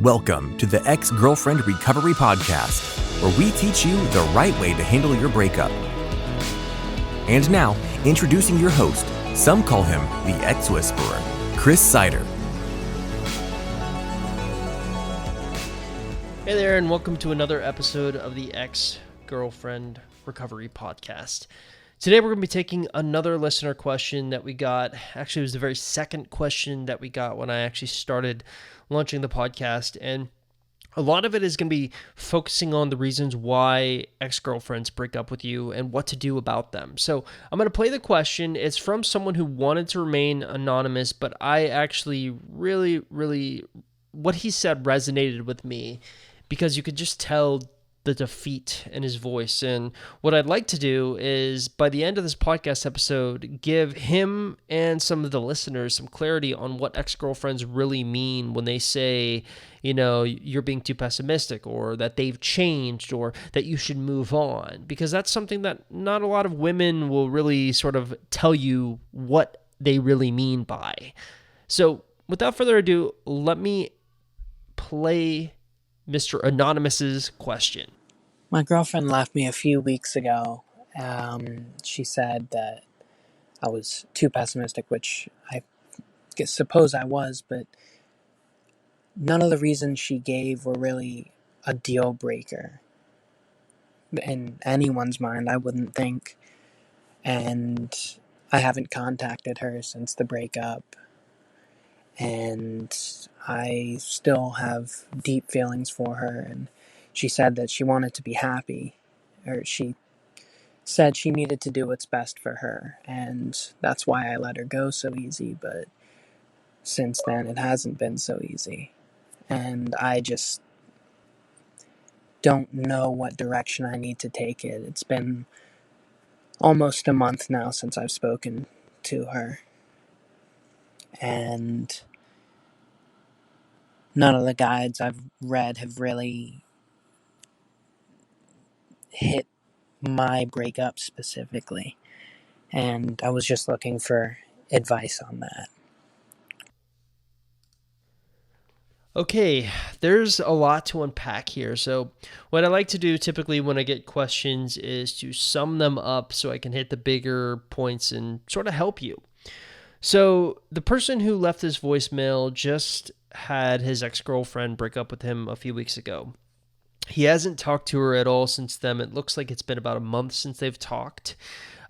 Welcome to the Ex-Girlfriend Recovery Podcast, where we teach you the right way to handle your breakup. And now, introducing your host, some call him the Ex-Whisperer, Chris Sider. Hey there, and welcome to another episode of the Ex-Girlfriend Recovery Podcast. Today we're going to be taking another listener question that we got. Actually, it was the very second question that we got when I actually started launching the podcast, and a lot of it is going to be focusing on the reasons why ex-girlfriends break up with you and what to do about them. So I'm going to play the question. It's from someone who wanted to remain anonymous, but I actually really, what he said resonated with me because you could just tell the defeat in his voice. And what I'd like to do is, by the end of this podcast episode, give him and some of the listeners some clarity on what ex-girlfriends really mean when they say, you know, you're being too pessimistic, or that they've changed, or that you should move on. Because that's something that not a lot of women will really sort of tell you what they really mean by. So without further ado, let me play Mr. Anonymous's question. My girlfriend left me a few weeks ago. She said that I was too pessimistic, which I suppose I was, but none of the reasons she gave were really a deal breaker in anyone's mind, I wouldn't think. And I haven't contacted her since the breakup. And I still have deep feelings for her, and she said that she wanted to be happy, or she said she needed to do what's best for her, and that's why I let her go so easy. But since then it hasn't been so easy, and I just don't know what direction I need to take it. It's been almost a month now since I've spoken to her, and none of the guides I've read have really hit my breakup specifically. And I was just looking for advice on that. Okay, there's a lot to unpack here. So what I like to do typically when I get questions is to sum them up so I can hit the bigger points and sort of help you. So the person who left this voicemail just had his ex-girlfriend break up with him a few weeks ago. He hasn't talked to her at all since then. It looks like it's been about a month since they've talked.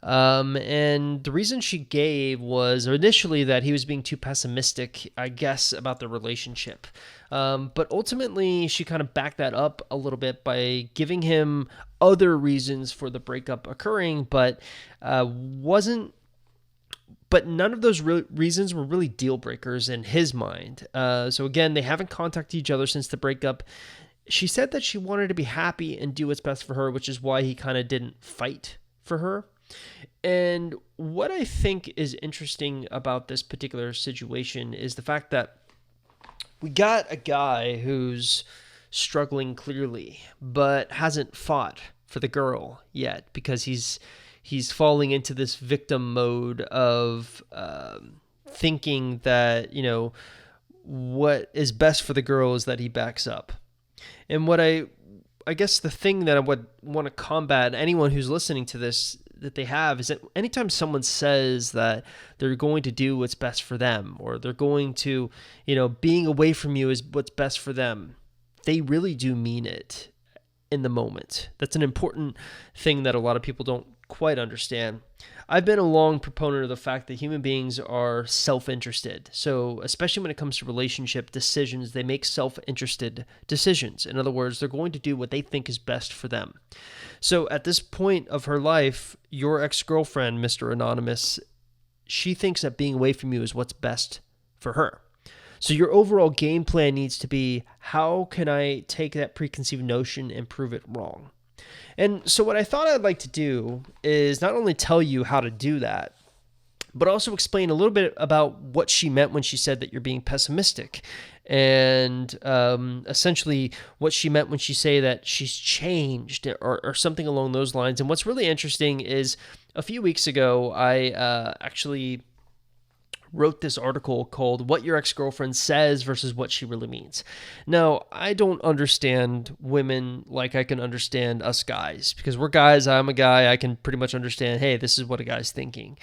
And the reason she gave was initially that he was being too pessimistic, I guess, about the relationship. But ultimately, she kind of backed that up a little bit by giving him other reasons for the breakup occurring, but none of those reasons were really deal breakers in his mind. So again, they haven't contacted each other since the breakup. She said that she wanted to be happy and do what's best for her, which is why he kind of didn't fight for her. And what I think is interesting about this particular situation is the fact that we got a guy who's struggling clearly, but hasn't fought for the girl yet because he's falling into this victim mode of thinking that, you know, what is best for the girl is that he backs up. And what I guess the thing that I would want to combat anyone who's listening to this that they have is that anytime someone says that they're going to do what's best for them, or they're going to, you know, being away from you is what's best for them, they really do mean it in the moment. That's an important thing that a lot of people don't quite understand. I've been a long proponent of the fact that human beings are self-interested. So especially when it comes to relationship decisions, they make self-interested decisions. In other words, they're going to do what they think is best for them. So at this point of her life, your ex-girlfriend, Mr. Anonymous, she thinks that being away from you is what's best for her. So your overall game plan needs to be, how can I take that preconceived notion and prove it wrong? And so what I thought I'd like to do is not only tell you how to do that, but also explain a little bit about what she meant when she said that you're being pessimistic, and essentially what she meant when she say that she's changed, or something along those lines. And what's really interesting is a few weeks ago, I actually wrote this article called What Your Ex-Girlfriend Says versus What She Really Means. Now, I don't understand women like I can understand us guys, because we're guys, I'm a guy, I can pretty much understand, hey, this is what a guy's thinking.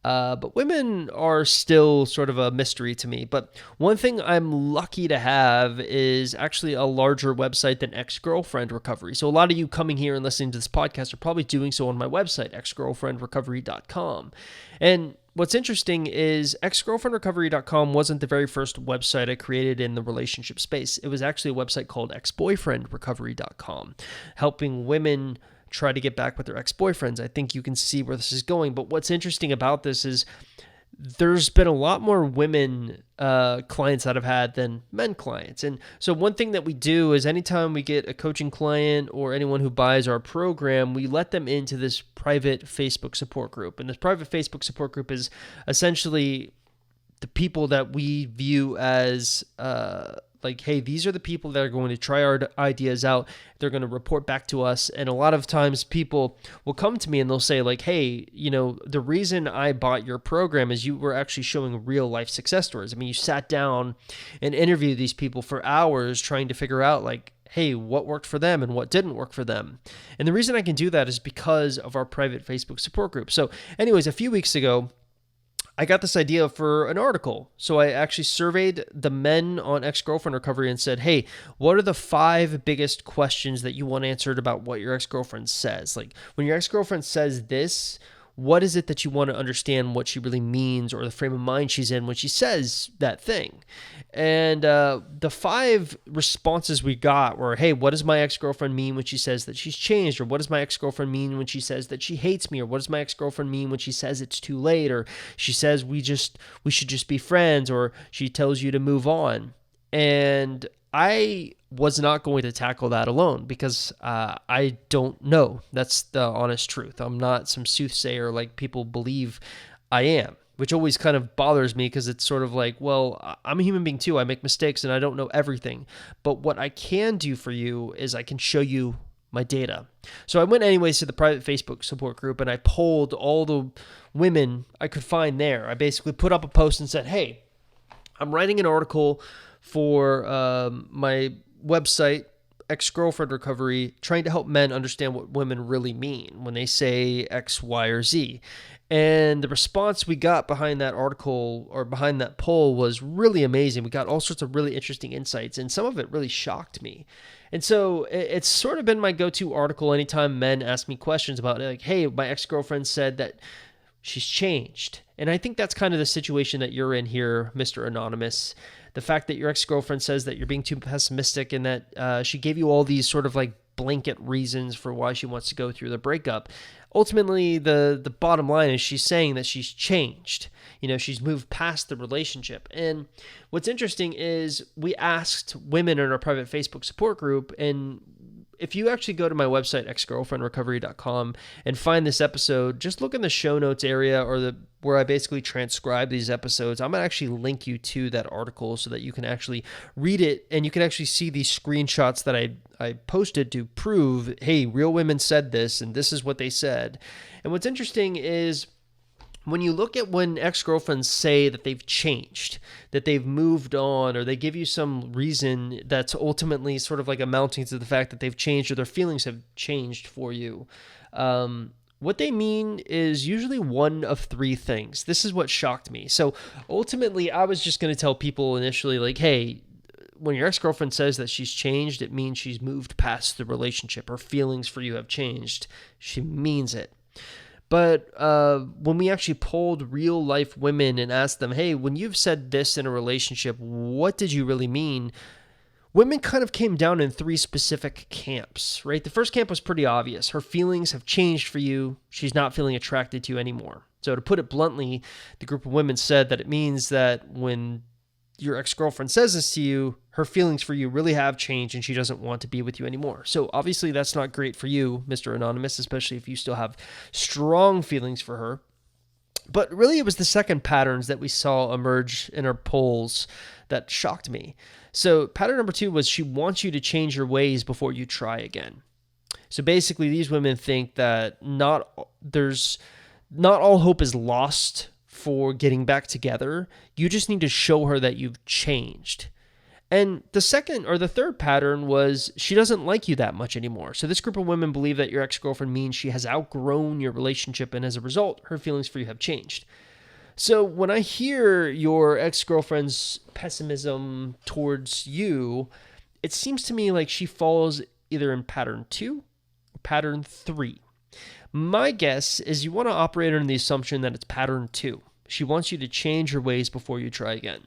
But women are still sort of a mystery to me. But one thing I'm lucky to have is actually a larger website than Ex-Girlfriend Recovery. So a lot of you coming here and listening to this podcast are probably doing so on my website, exgirlfriendrecovery.com. And what's interesting is exgirlfriendrecovery.com wasn't the very first website I created in the relationship space. It was actually a website called exboyfriendrecovery.com, helping women try to get back with their ex-boyfriends. I think you can see where this is going. But what's interesting about this is there's been a lot more women clients that I've had than men clients. And so one thing that we do is anytime we get a coaching client or anyone who buys our program, we let them into this private Facebook support group. And this private Facebook support group is essentially the people that we view as like, hey, these are the people that are going to try our ideas out. They're going to report back to us. And a lot of times people will come to me and they'll say like, hey, you know, the reason I bought your program is you were actually showing real life success stories. I mean, you sat down and interviewed these people for hours trying to figure out like, hey, what worked for them and what didn't work for them. And the reason I can do that is because of our private Facebook support group. So anyways, a few weeks ago, I got this idea for an article. So I actually surveyed the men on Ex-Girlfriend Recovery and said, hey, what are the 5 biggest questions that you want answered about what your ex-girlfriend says? Like when your ex-girlfriend says this, what is it that you want to understand what she really means or the frame of mind she's in when she says that thing? And the 5 responses we got were, hey, what does my ex-girlfriend mean when she says that she's changed? Or what does my ex-girlfriend mean when she says that she hates me? Or what does my ex-girlfriend mean when she says it's too late? Or she says we should just be friends, or she tells you to move on. And I was not going to tackle that alone because I don't know. That's the honest truth. I'm not some soothsayer like people believe I am, which always kind of bothers me because it's sort of like, well, I'm a human being too. I make mistakes and I don't know everything. But what I can do for you is I can show you my data. So I went anyways to the private Facebook support group and I polled all the women I could find there. I basically put up a post and said, hey, I'm writing an article for my website, Ex-Girlfriend Recovery, trying to help men understand what women really mean when they say X, Y, or Z. And the response we got behind that article or behind that poll was really amazing. We got all sorts of really interesting insights, and some of it really shocked me. And so it's sort of been my go-to article anytime men ask me questions about it, like, hey, my ex-girlfriend said that she's changed. And I think that's kind of the situation that you're in here, Mr. Anonymous. The fact that your ex-girlfriend says that you're being too pessimistic and that she gave you all these sort of like blanket reasons for why she wants to go through the breakup. Ultimately, the bottom line is she's saying that she's changed. You know, she's moved past the relationship. And what's interesting is we asked women in our private Facebook support group, and if you actually go to my website, exgirlfriendrecovery.com, and find this episode, just look in the show notes area or where I basically transcribe these episodes. I'm going to actually link you to that article so that you can actually read it and you can actually see these screenshots that I posted to prove, hey, real women said this and this is what they said. And what's interesting is when you look at when ex-girlfriends say that they've changed, that they've moved on, or they give you some reason that's ultimately sort of like amounting to the fact that they've changed or their feelings have changed for you, what they mean is usually one of 3 things. This is what shocked me. So ultimately, I was just going to tell people initially, like, hey, when your ex-girlfriend says that she's changed, it means she's moved past the relationship. Her feelings for you have changed. She means it. But when we actually polled real life women and asked them, hey, when you've said this in a relationship, what did you really mean? Women kind of came down in 3 specific camps, right? The first camp was pretty obvious. Her feelings have changed for you. She's not feeling attracted to you anymore. So to put it bluntly, the group of women said that it means that when your ex-girlfriend says this to you, her feelings for you really have changed and she doesn't want to be with you anymore. So obviously that's not great for you, Mr. Anonymous, especially if you still have strong feelings for her. But really it was the second patterns that we saw emerge in our polls that shocked me. So pattern number 2 was she wants you to change your ways before you try again. So basically these women think that not all hope is lost for getting back together. You just need to show her that you've changed. And the second or the third pattern was she doesn't like you that much anymore. So this group of women believe that your ex-girlfriend means she has outgrown your relationship, and as a result, her feelings for you have changed. So when I hear your ex-girlfriend's pessimism towards you, it seems to me like she falls either in pattern 2 or pattern 3. My guess is you want to operate under the assumption that it's pattern 2. She wants you to change your ways before you try again.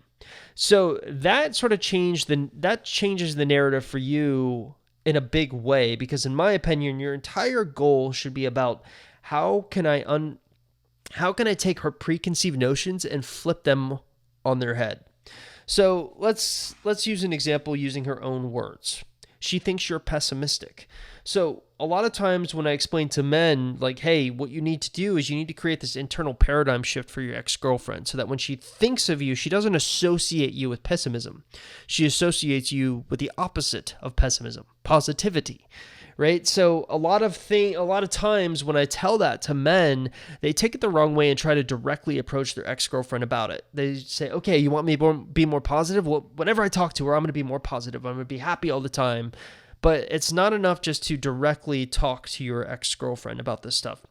So that sort of changes the narrative for you in a big way, because in my opinion, your entire goal should be about how can I take her preconceived notions and flip them on their head. So let's use an example using her own words. She thinks you're pessimistic. So a lot of times when I explain to men, like, hey, what you need to do is you need to create this internal paradigm shift for your ex-girlfriend so that when she thinks of you, she doesn't associate you with pessimism. She associates you with the opposite of pessimism, positivity, right? So a lot of times when I tell that to men, they take it the wrong way and try to directly approach their ex-girlfriend about it. They say, okay, you want me to be more positive? Well, whenever I talk to her, I'm going to be more positive. I'm going to be happy all the time. But it's not enough just to directly talk to your ex-girlfriend about this stuff.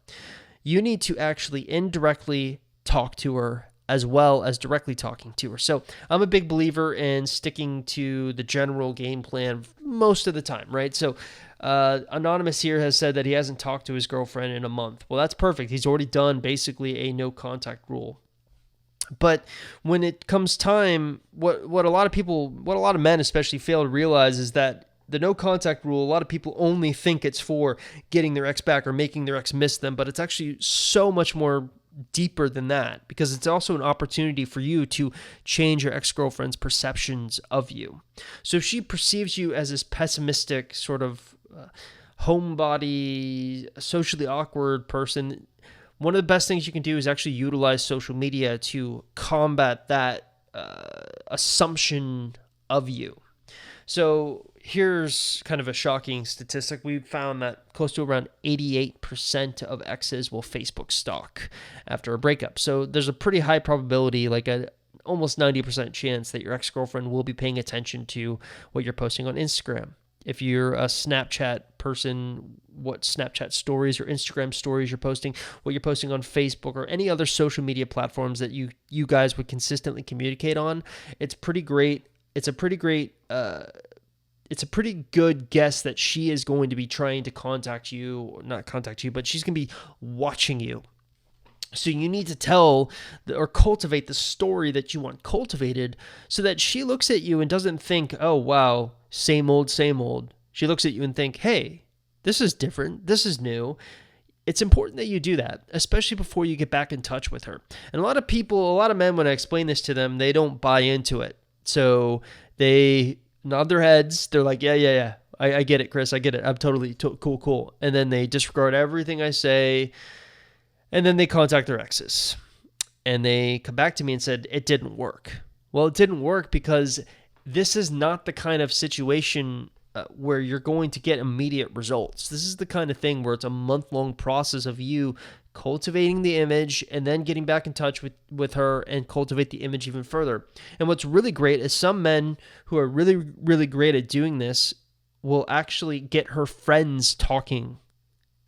You need to actually indirectly talk to her as well as directly talking to her. So I'm a big believer in sticking to the general game plan most of the time, right? So Anonymous here has said that he hasn't talked to his girlfriend in a month. Well, that's perfect. He's already done basically a no contact rule. But when it comes time, what a lot of men especially fail to realize is that the no contact rule, a lot of people only think it's for getting their ex back or making their ex miss them, but it's actually so much more deeper than that, because it's also an opportunity for you to change your ex-girlfriend's perceptions of you. So if she perceives you as this pessimistic sort of homebody, socially awkward person, one of the best things you can do is actually utilize social media to combat that assumption of you. So here's kind of a shocking statistic. We found that close to around 88% of exes will Facebook stalk after a breakup. So there's a pretty high probability, like a almost 90% chance that your ex-girlfriend will be paying attention to what you're posting on Instagram. If you're a Snapchat person, what Snapchat stories or Instagram stories you're posting, what you're posting on Facebook or any other social media platforms that you guys would consistently communicate on, it's pretty great. It's a pretty good guess that she is going to be trying to not contact you, but she's going to be watching you. So you need to tell or cultivate the story that you want cultivated so that she looks at you and doesn't think, oh, wow, same old, same old. She looks at you and think, hey, this is different. This is new. It's important that you do that, especially before you get back in touch with her. And a lot of men, when I explain this to them, they don't buy into it. So they nod their heads. They're like, yeah. I get it, Chris. I get it. I'm totally cool. And then they disregard everything I say. And then they contact their exes. And they come back to me and said, it didn't work. Well, it didn't work because this is not the kind of situation where you're going to get immediate results. This is the kind of thing where it's a month-long process of you cultivating the image and then getting back in touch with her and cultivate the image even further. And what's really great is some men who are really, really great at doing this will actually get her friends talking,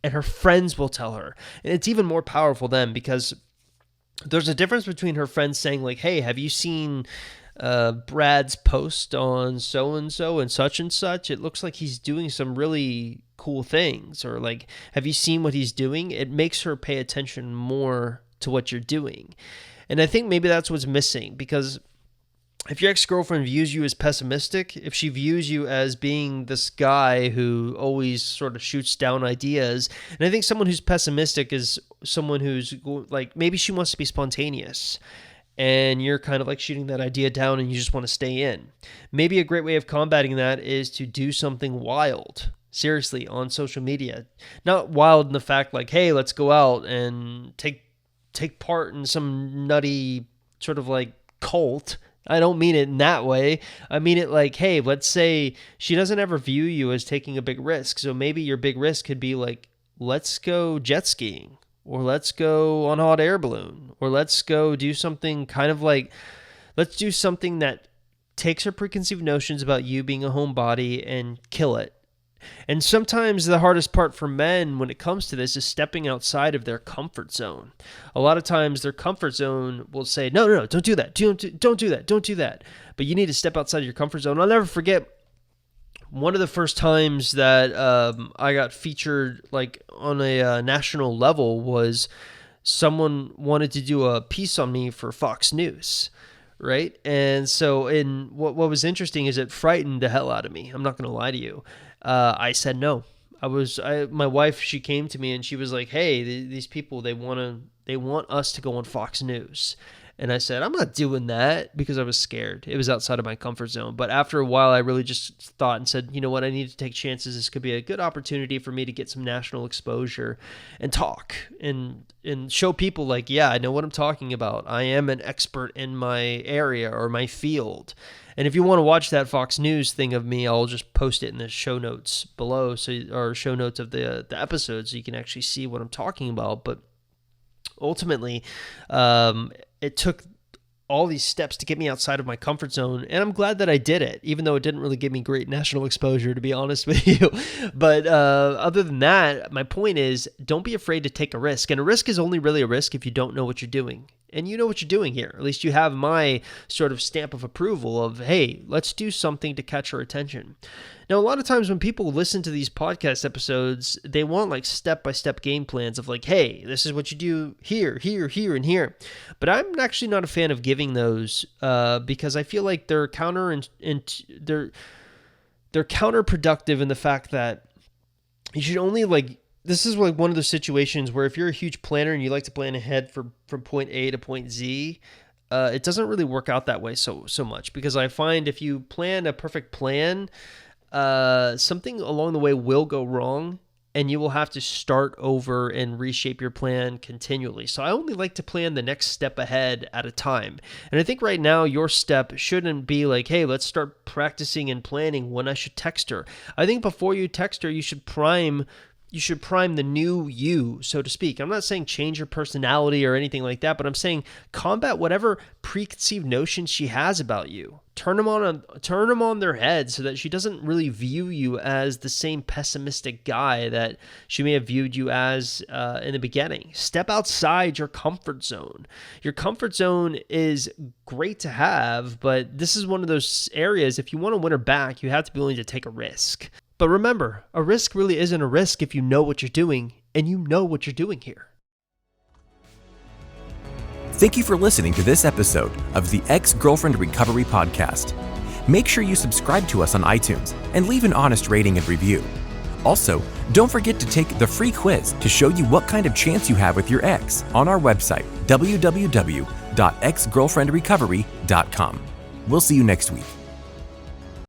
and her friends will tell her. And it's even more powerful then, because there's a difference between her friends saying like, hey, have you seen Brad's post on so-and-so and such? It looks like he's doing some really cool things. Or like, have you seen what he's doing? It makes her pay attention more to what you're doing. And I think maybe that's what's missing, because if your ex-girlfriend views you as pessimistic, if she views you as being this guy who always sort of shoots down ideas, and I think someone who's pessimistic is someone who's like, maybe she wants to be spontaneous, and you're kind of like shooting that idea down and you just want to stay in. Maybe a great way of combating that is to do something wild, seriously, on social media. Not wild in the fact like, hey, let's go out and take part in some nutty sort of like cult. I don't mean it in that way. I mean it like, hey, let's say she doesn't ever view you as taking a big risk. So maybe your big risk could be like, let's go jet skiing. or let's go on a hot air balloon, or let's go do something let's do something that takes her preconceived notions about you being a homebody and kill it. And sometimes the hardest part for men when it comes to this is stepping outside of their comfort zone. A lot of times their comfort zone will say, no, don't do that. Don't do that. But you need to step outside of your comfort zone. I'll never forget one of the first times that I got featured on a national level was someone wanted to do a piece on me for Fox News. Right. And so what was interesting is it frightened the hell out of me. I'm not going to lie to you. I said no. My wife, she came to me and she was like, hey, these people, they want us to go on Fox News. And I said, I'm not doing that, because I was scared. It was outside of my comfort zone. But after a while, I really just thought and said, you know what, I need to take chances. This could be a good opportunity for me to get some national exposure and talk and show people I know what I'm talking about. I am an expert in my area or my field. And if you want to watch that Fox News thing of me, I'll just post it in the show notes below, or show notes of the episode, so you can actually see what I'm talking about. But ultimately, it took all these steps to get me outside of my comfort zone, and I'm glad that I did it, even though it didn't really give me great national exposure, to be honest with you. But other than that, my point is, don't be afraid to take a risk, and a risk is only really a risk if you don't know what you're doing. And you know what you're doing here. At least you have my sort of stamp of approval of, hey, let's do something to catch our attention. Now, a lot of times when people listen to these podcast episodes, they want step-by-step game plans of hey, this is what you do here, here, and here. But I'm actually not a fan of giving those because I feel like they're they're counterproductive in the fact that you should only this is one of those situations where if you're a huge planner and you like to plan ahead from point A to point Z, it doesn't really work out that way so much, because I find if you plan a perfect plan, something along the way will go wrong, and you will have to start over and reshape your plan continually. So I only like to plan the next step ahead at a time. And I think right now your step shouldn't be hey, let's start practicing and planning when I should text her. I think before you text her, you should prime the new you, so to speak. I'm not saying change your personality or anything like that, but I'm saying combat whatever preconceived notions she has about you. Turn them on their head so that she doesn't really view you as the same pessimistic guy that she may have viewed you as in the beginning. Step outside your comfort zone. Your comfort zone is great to have, but this is one of those areas, if you want to win her back, you have to be willing to take a risk. But remember, a risk really isn't a risk if you know what you're doing, and you know what you're doing here. Thank you for listening to this episode of the Ex-Girlfriend Recovery Podcast. Make sure you subscribe to us on iTunes and leave an honest rating and review. Also, don't forget to take the free quiz to show you what kind of chance you have with your ex on our website, www.exgirlfriendrecovery.com. We'll see you next week.